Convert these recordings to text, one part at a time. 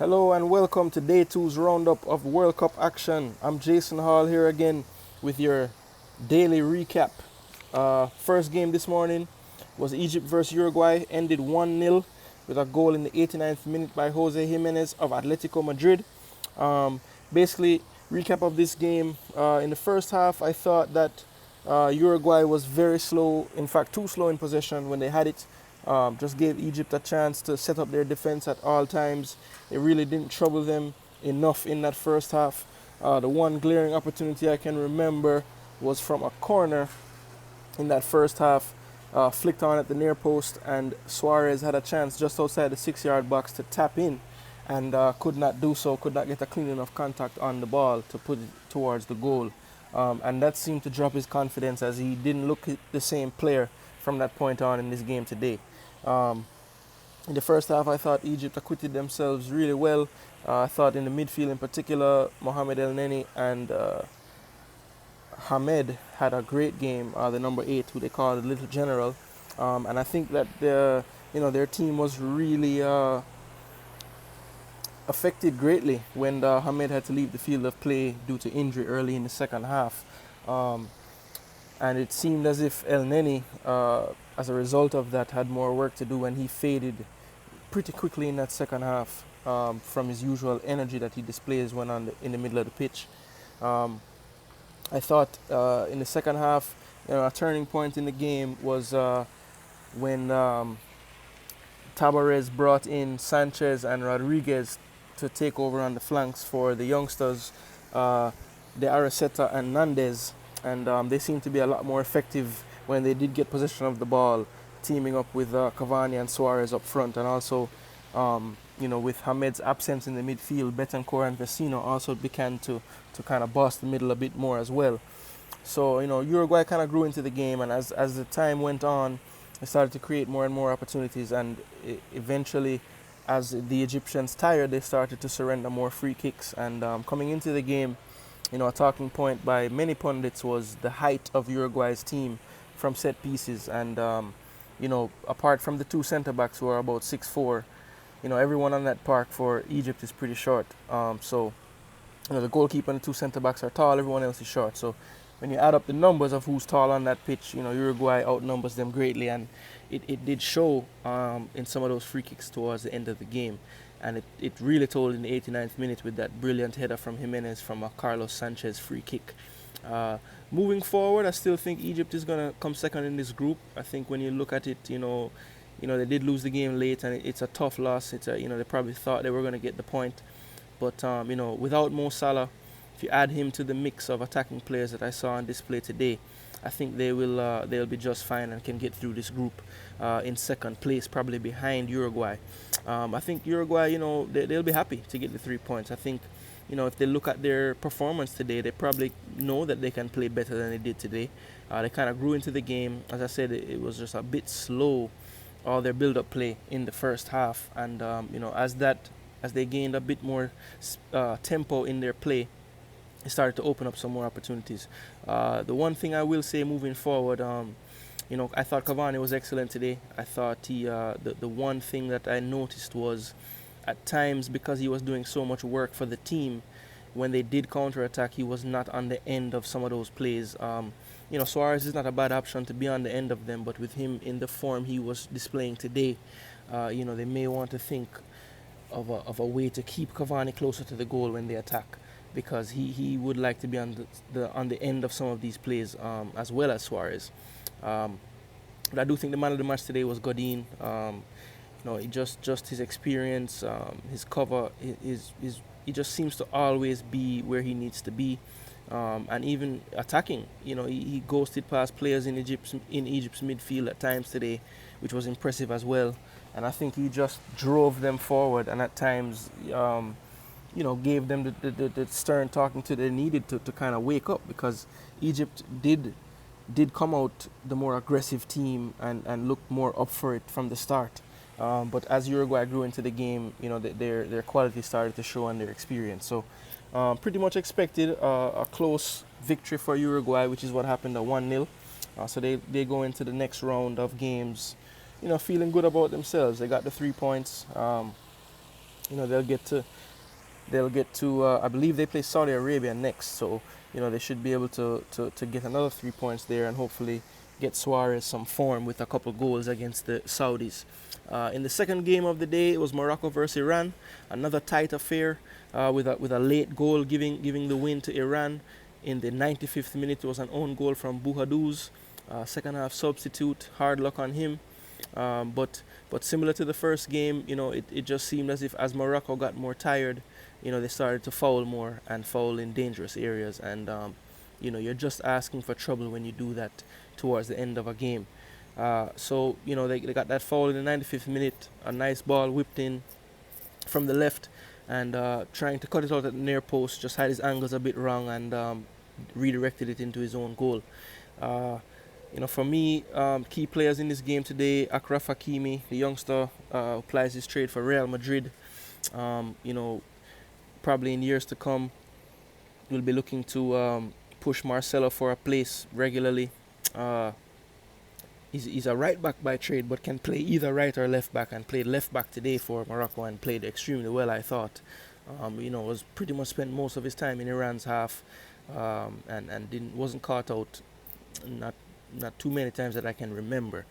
Hello and welcome to day two's roundup of World Cup action. I'm Jason Hall here again with your daily recap. First game this morning was Egypt versus Uruguay, ended 1-0 with a goal in the 89th minute by Jose Jimenez of Atletico Madrid. Basically, recap of this game. In the first half, I thought that Uruguay was very slow, in fact, too slow in possession when they had it. Just gave Egypt a chance to set up their defense at all times. It really didn't trouble them enough in that first half. The one glaring opportunity I can remember was from a corner in that first half, flicked on at the near post, and Suarez had a chance just outside the 6-yard box to tap in and could not do so, could not get a clean enough contact on the ball to put it towards the goal. And that seemed to drop his confidence as he didn't look the same player from that point on in this game today. In the first half, I thought Egypt acquitted themselves really well. I thought in the midfield in particular, Mohamed El Neni and Hamed had a great game, the number 8, who they call the Little General. And I think that their team was really affected greatly when Hamed had to leave the field of play due to injury early in the second half. And it seemed as if El Neni, as a result of that, had more work to do, and he faded pretty quickly in that second half from his usual energy that he displays when in the middle of the pitch. I thought in the second half, a turning point in the game was when Tabarez brought in Sanchez and Rodriguez to take over on the flanks for the youngsters, De Araceta and Nandez. And they seemed to be a lot more effective when they did get possession of the ball, teaming up with Cavani and Suarez up front. And also, with Hamed's absence in the midfield, Betancourt and Vecino also began to kind of bust the middle a bit more as well. So, Uruguay kind of grew into the game, and as the time went on, they started to create more and more opportunities, and eventually, as the Egyptians tired, they started to surrender more free kicks. And coming into the game, a talking point by many pundits was the height of Uruguay's team from set pieces. And, apart from the two centre-backs who are about 6'4", everyone on that park for Egypt is pretty short. So, the goalkeeper and the two centre-backs are tall, everyone else is short. So, when you add up the numbers of who's tall on that pitch, Uruguay outnumbers them greatly. And it did show in some of those free kicks towards the end of the game. And it really told in the 89th minute with that brilliant header from Jimenez from a Carlos Sanchez free kick. Moving forward, I still think Egypt is going to come second in this group. I think when you look at it, they did lose the game late, and it's a tough loss. They probably thought they were going to get the point. But, without Mo Salah, if you add him to the mix of attacking players that I saw on display today, I think they'll be just fine and can get through this group in second place, probably behind Uruguay. I think Uruguay, they'll be happy to get the 3 points. I think, if they look at their performance today, they probably know that they can play better than they did today. They kind of grew into the game. As I said, it was just a bit slow, all their build-up play in the first half. And, as they gained a bit more tempo in their play, it started to open up some more opportunities. The one thing I will say moving forward, I thought Cavani was excellent today. I thought the one thing that I noticed was at times, because he was doing so much work for the team, when they did counter-attack, he was not on the end of some of those plays. Suarez is not a bad option to be on the end of them, but with him in the form he was displaying today, they may want to think of a way to keep Cavani closer to the goal when they attack, because he would like to be on the end of some of these plays as well as Suarez. But I do think the man of the match today was Godin. Just his experience, his cover, he just seems to always be where he needs to be, and even attacking. He ghosted past players in Egypt's midfield at times today, which was impressive as well. And I think he just drove them forward, and at times, gave them the stern talking to they needed to kind of wake up, because Egypt did come out the more aggressive team and looked more up for it from the start. But as Uruguay grew into the game, their quality started to show and their experience. So pretty much expected a close victory for Uruguay, which is what happened at 1-0. So they go into the next round of games, feeling good about themselves. They got the 3 points. they'll get to I believe they play Saudi Arabia next, so they should be able to get another 3 points there and hopefully get Suarez some form with a couple goals against the Saudis. In the second game of the day, it was Morocco versus Iran, another tight affair with a late goal giving the win to Iran. In the 95th minute, it was an own goal from Bouhadouz. Second half substitute, hard luck on him. But similar to the first game, it just seemed as if as Morocco got more tired, they started to foul more and foul in dangerous areas. And, you're just asking for trouble when you do that towards the end of a game. So they got that foul in the 95th minute, a nice ball whipped in from the left, and trying to cut it out at the near post, just had his angles a bit wrong and redirected it into his own goal. For me, key players in this game today, Achraf Hakimi, the youngster who plies his trade for Real Madrid. Probably in years to come, we'll be looking to push Marcelo for a place regularly. He's a right back by trade, but can play either right or left back, and played left back today for Morocco and played extremely well, I thought. Was pretty much spent most of his time in Iran's half, and wasn't caught out, not too many times that I can remember.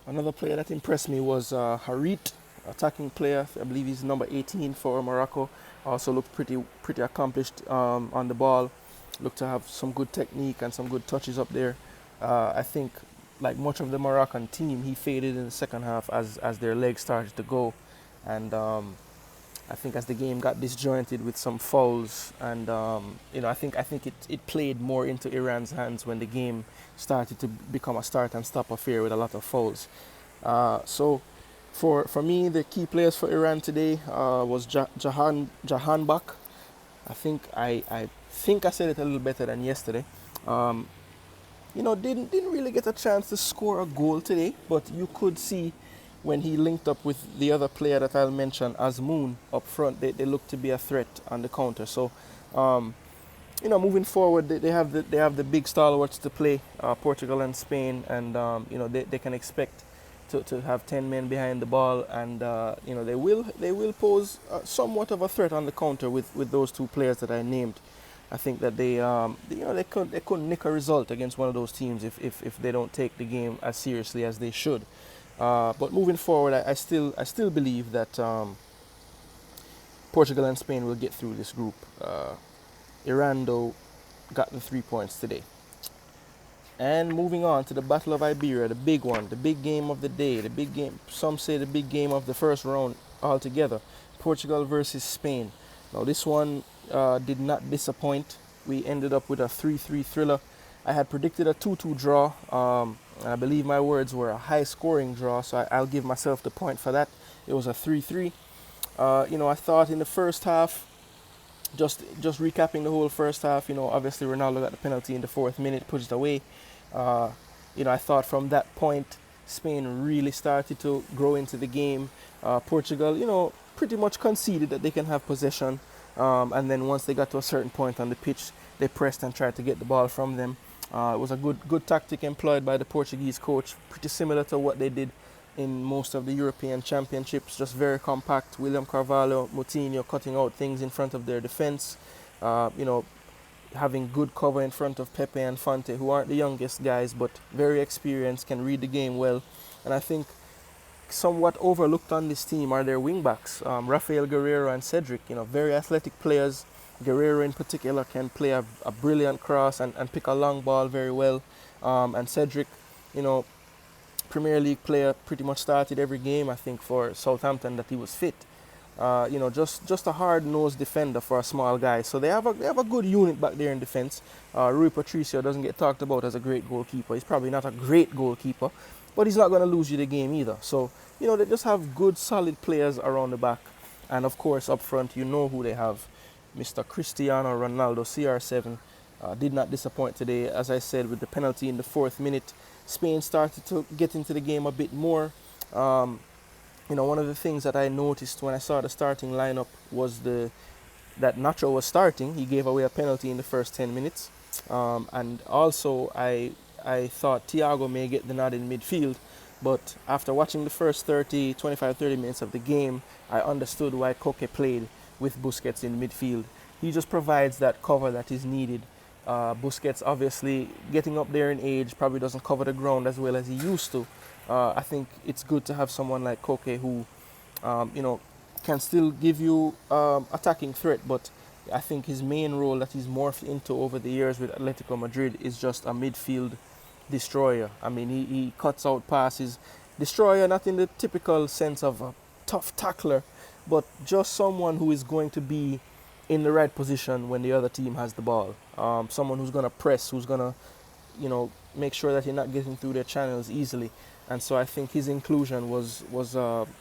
Another player that impressed me was Harit, attacking player. I believe he's number 18 for Morocco. Also looked pretty accomplished on the ball. Looked to have some good technique and some good touches up there. I think, like much of the Moroccan team, he faded in the second half as their legs started to go, and I think as the game got disjointed with some fouls, and I think it played more into Iran's hands when the game started to become a start and stop affair with a lot of fouls. So for me, the key players for Iran today was Jahanbach. I think I said it a little better than yesterday. Didn't really get a chance to score a goal today, but you could see when he linked up with the other player that I'll mention, Azmoun, up front, they look to be a threat on the counter. So, moving forward, they have the big stalwarts to play, Portugal and Spain, and they can expect to have 10 men behind the ball, and they will pose somewhat of a threat on the counter with those two players that I named. I think that they couldn't nick a result against one of those teams if they don't take the game as seriously as they should. But moving forward, I still believe that Portugal and Spain will get through this group. Iran, though, got the 3 points today. And moving on to the Battle of Iberia, the big one, the big game of the day, the big game. Some say the big game of the first round altogether. Portugal versus Spain. Now this one did not disappoint. We ended up with a 3-3 thriller. I had predicted a 2-2 draw. I believe my words were a high-scoring draw, so I'll give myself the point for that. It was a 3-3. I thought in the first half, just recapping the whole first half, obviously Ronaldo got the penalty in the 4th minute, put it away. I thought from that point, Spain really started to grow into the game. Portugal, pretty much conceded that they can have possession. And then once they got to a certain point on the pitch, they pressed and tried to get the ball from them. It was a good tactic employed by the Portuguese coach, pretty similar to what they did in most of the European championships, just very compact. William Carvalho, Moutinho cutting out things in front of their defense, having good cover in front of Pepe and Fonte, who aren't the youngest guys, but very experienced, can read the game well. And I think somewhat overlooked on this team are their wingbacks, Rafael Guerreiro and Cedric, very athletic players. Guerreiro in particular can play a brilliant cross and pick a long ball very well. And Cedric, Premier League player, pretty much started every game, I think, for Southampton that he was fit. Just a hard-nosed defender for a small guy. So they have a good unit back there in defense. Rui Patricio doesn't get talked about as a great goalkeeper. He's probably not a great goalkeeper, but he's not going to lose you the game either. So, they just have good, solid players around the back. And of course, up front, who they have. Mr. Cristiano Ronaldo, CR7, did not disappoint today. As I said, with the penalty in the 4th minute, Spain started to get into the game a bit more. One of the things that I noticed when I saw the starting lineup was that Nacho was starting. He gave away a penalty in the first 10 minutes. And also, I thought Thiago may get the nod in midfield, But after watching the first 30 minutes of the game, I understood why Koke played with Busquets in midfield. He just provides that cover that is needed. Busquets, obviously, getting up there in age, probably doesn't cover the ground as well as he used to. I think it's good to have someone like Koke who, you know, can still give you attacking threat, but I think his main role that he's morphed into over the years with Atletico Madrid is just a midfield destroyer. I mean, he cuts out passes. Destroyer, not in the typical sense of a tough tackler, but just someone who is going to be in the right position when the other team has the ball. Someone who's going to press, who's going to, make sure that you're not getting through their channels easily. And so I think his inclusion was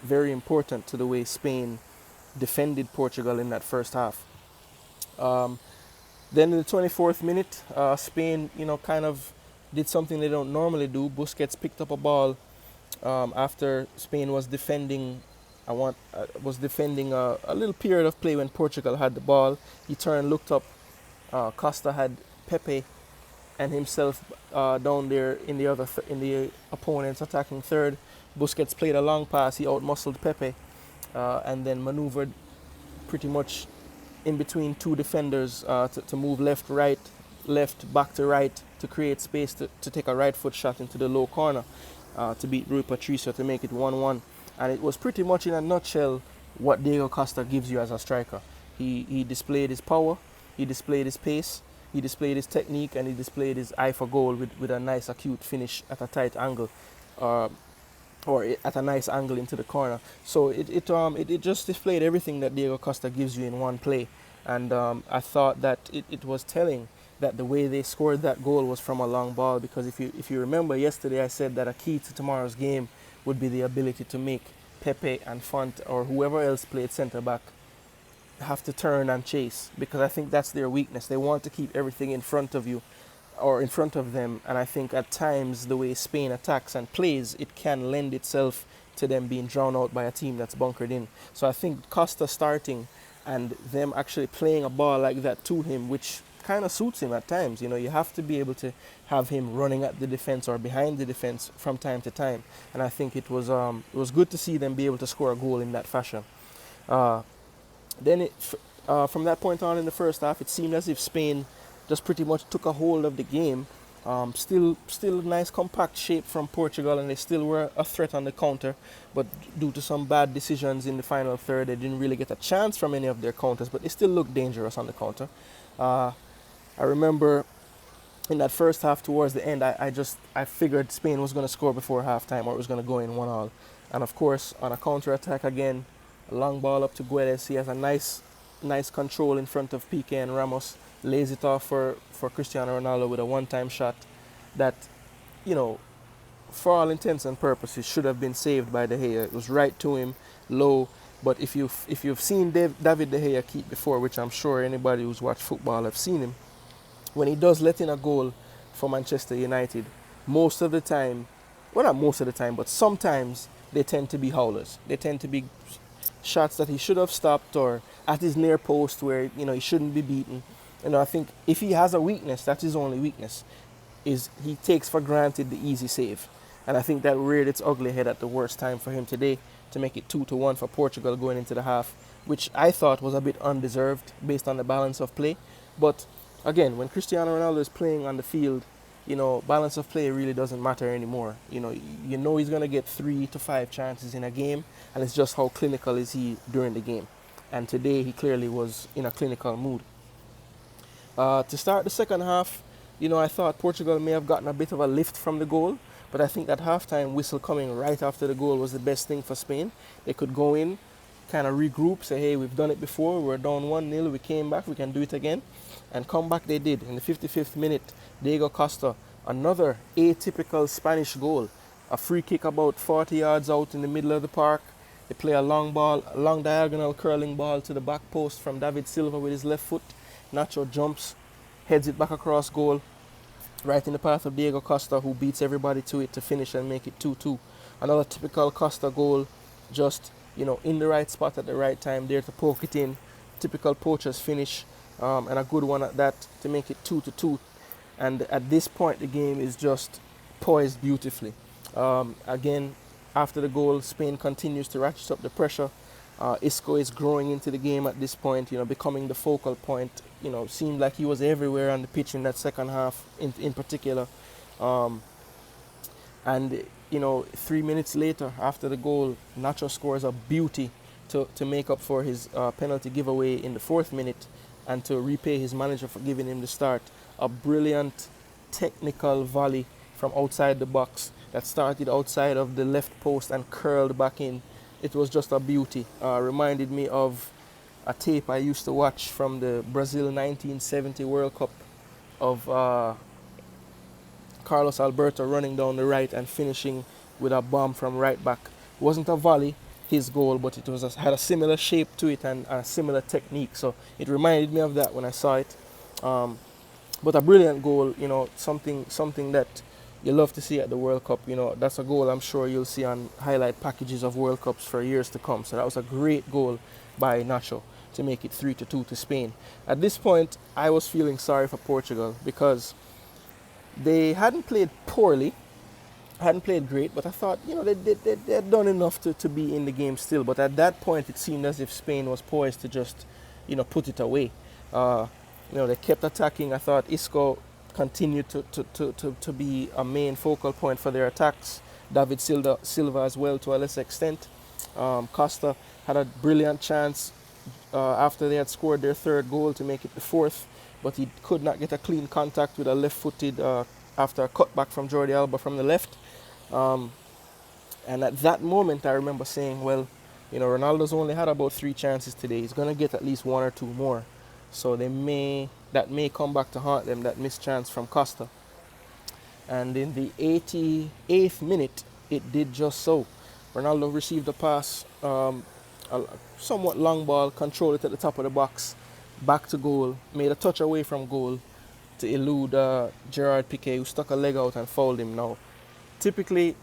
very important to the way Spain defended Portugal in that first half. Then in the 24th minute, Spain, kind of did something they don't normally do. Busquets picked up a ball after Spain was defending. Was defending a little period of play when Portugal had the ball. He turned, looked up. Costa had Pepe and himself down there in the opponent's attacking third. Busquets played a long pass. He outmuscled Pepe and then maneuvered pretty much in between two defenders to move left, right, left, back to right to create space to take a right foot shot into the low corner to beat Rui Patricio to make it 1-1. And it was pretty much in a nutshell what Diego Costa gives you as a striker. He displayed his power, he displayed his pace, he displayed his technique, and he displayed his eye for goal with a nice acute finish at a tight angle, or at a nice angle into the corner. So it just displayed everything that Diego Costa gives you in one play. And I thought that it was telling that the way they scored that goal was from a long ball, because if you remember yesterday, I said that a key to tomorrow's game would be the ability to make Pepe and Font or whoever else played centre back have to turn and chase, because I think that's their weakness. They want to keep everything in front of you or in front of them, and I think at times the way Spain attacks and plays, it can lend itself to them being drowned out by a team that's bunkered in. So I think Costa starting and them actually playing a ball like that to him, which kind of suits him at times. You have to be able to have him running at the defense or behind the defense from time to time, and I think it was good to see them be able to score a goal in that fashion. Then from that point on in the first half, it seemed as if Spain just pretty much took a hold of the game. Still a nice compact shape from Portugal, and they still were a threat on the counter, but due to some bad decisions in the final third, they didn't really get a chance from any of their counters, but they still looked dangerous on the counter. I remember in that first half towards the end, I figured Spain was going to score before halftime, or it was going to go in 1-1. And of course, on a counter attack again, a long ball up to Guedes. He has a nice control in front of Piqué and Ramos, lays it off for Cristiano Ronaldo with a one-time shot that, for all intents and purposes, should have been saved by De Gea. It was right to him, low. But if you've seen David De Gea keep before, which I'm sure anybody who's watched football have seen him, when he does let in a goal for Manchester United, most of the time, well, not most of the time, but sometimes they tend to be howlers. They tend to be shots that he should have stopped, or at his near post where he shouldn't be beaten. I think if he has a weakness, that's his only weakness, is he takes for granted the easy save. And I think that reared its ugly head at the worst time for him today, to make it 2-1 for Portugal going into the half, which I thought was a bit undeserved based on the balance of play. But again, when Cristiano Ronaldo is playing on the field, balance of play really doesn't matter anymore. He's going to get 3 to 5 chances in a game, and it's just how clinical is he during the game. And today he clearly was in a clinical mood. To start the second half, I thought Portugal may have gotten a bit of a lift from the goal, but I think that halftime whistle coming right after the goal was the best thing for Spain. They could go in, kind of regroup, say, hey, we've done it before, we're down 1-0, we came back, we can do it again. And come back they did. In the 55th minute, Diego Costa, another atypical Spanish goal. A free kick about 40 yards out in the middle of the park. They play a long diagonal curling ball to the back post from David Silva with his left foot. Nacho jumps, heads it back across goal, right in the path of Diego Costa, who beats everybody to it to finish and make it 2-2. Another typical Costa goal, just in the right spot at the right time, there to poke it in. Typical poacher's finish, and a good one at that to make it 2-2. And at this point, the game is just poised beautifully. Again, after the goal, Spain continues to ratchet up the pressure. Isco is growing into the game at this point, becoming the focal point. Seemed like he was everywhere on the pitch in that second half, in particular. Um, and 3 minutes later, after the goal, Nacho scores a beauty to make up for his penalty giveaway in the 4th minute, and to repay his manager for giving him the start. A brilliant technical volley from outside the box that started outside of the left post and curled back in. It was just a beauty. Reminded me of a tape I used to watch from the Brazil 1970 World Cup of Carlos Alberto running down the right and finishing with a bomb from right back. It wasn't a volley, his goal, but it had a similar shape to it and a similar technique. So it reminded me of that when I saw it. But a brilliant goal, something that you love to see at the World Cup. That's a goal I'm sure you'll see on highlight packages of World Cups for years to come. So that was a great goal by Nacho to make it 3-2 to Spain. At this point, I was feeling sorry for Portugal because they hadn't played poorly, hadn't played great, but I thought, they had done enough to be in the game still. But at that point, it seemed as if Spain was poised to just, put it away. They kept attacking. I thought Isco continued to be a main focal point for their attacks. David Silva as well to a lesser extent. Costa had a brilliant chance after they had scored their 3rd goal to make it the 4th, but he could not get a clean contact with a left-footed after a cutback from Jordi Alba from the left. And at that moment, I remember saying, well, Ronaldo's only had about 3 chances today. He's going to get at least 1 or 2 more. So that may come back to haunt them, that missed chance from Costa. And in the 88th minute, it did just so. Ronaldo received a pass, a somewhat long ball, controlled it at the top of the box, back to goal, made a touch away from goal to elude Gerard Piqué, who stuck a leg out and fouled him. Now, typically,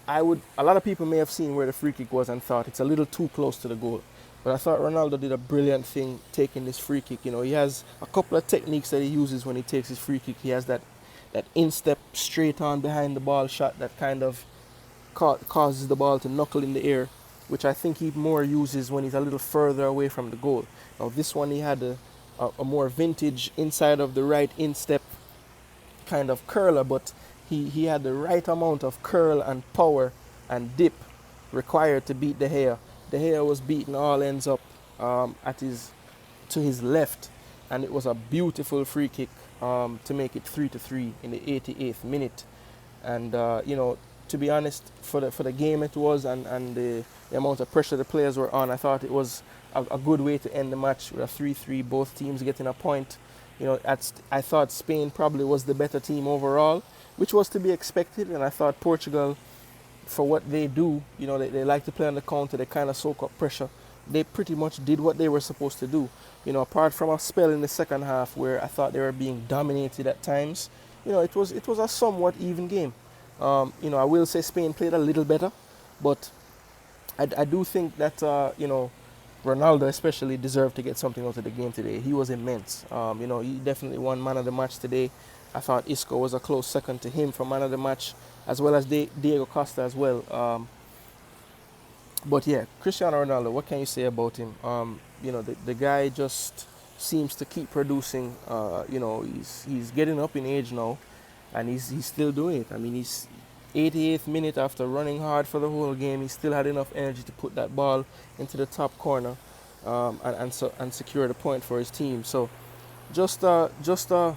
a lot of people may have seen where the free kick was and thought it's a little too close to the goal. But I thought Ronaldo did a brilliant thing taking this free kick. He has a couple of techniques that he uses when he takes his free kick. He has that instep straight on behind the ball shot that kind of causes the ball to knuckle in the air, which I think he more uses when he's a little further away from the goal. Now this one, he had a more vintage inside of the right instep kind of curler, but he had the right amount of curl and power and dip required to beat De Gea. De Gea was beaten all ends up to his left, and it was a beautiful free kick to make it 3-3 in the 88th minute. And to be honest, for the game it was, and the amount of pressure the players were on, I thought it was a good way to end the match with a 3-3, both teams getting a point. I thought Spain probably was the better team overall, which was to be expected, and I thought Portugal, for what they do, they like to play on the counter, they kind of soak up pressure. They pretty much did what they were supposed to do. Apart from a spell in the second half where I thought they were being dominated at times, it was a somewhat even game. I will say Spain played a little better, but I do think that Ronaldo especially deserved to get something out of the game today. He was immense. He definitely won man of the match today. I thought Isco was a close second to him for man of the match, as well as Diego Costa as well. But yeah, Cristiano Ronaldo, what can you say about him? The guy just seems to keep producing. He's getting up in age now, and he's still doing it. I mean, he's 88th minute after running hard for the whole game. He still had enough energy to put that ball into the top corner and secure the point for his team. So just a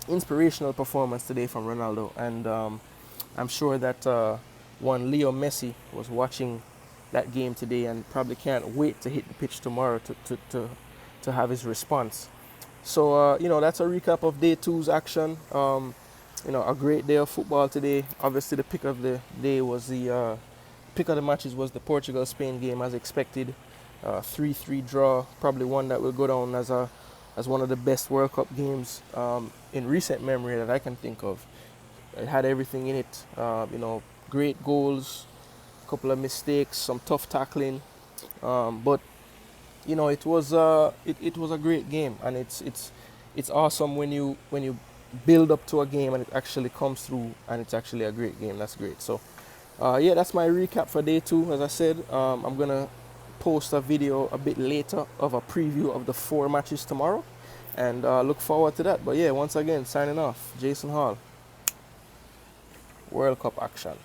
inspirational performance today from Ronaldo, and I'm sure that one Leo Messi was watching that game today and probably can't wait to hit the pitch tomorrow to have his response. So that's a recap of day 2's action. A great day of football today. Obviously, the pick of the day was the pick of the matches was the Portugal-Spain game, as expected. 3-3 draw, probably one that will go down as one of the best World Cup games in recent memory that I can think of. It had everything in it. Great goals, a couple of mistakes, some tough tackling, but it was a great game, and it's awesome when you build up to a game and it actually comes through and it's actually a great game. That's great. So yeah, that's my recap for day 2. As I said, I'm gonna post a video a bit later of a preview of the 4 matches tomorrow, and look forward to that. But yeah, once again, signing off, Jason Hall, World Cup action.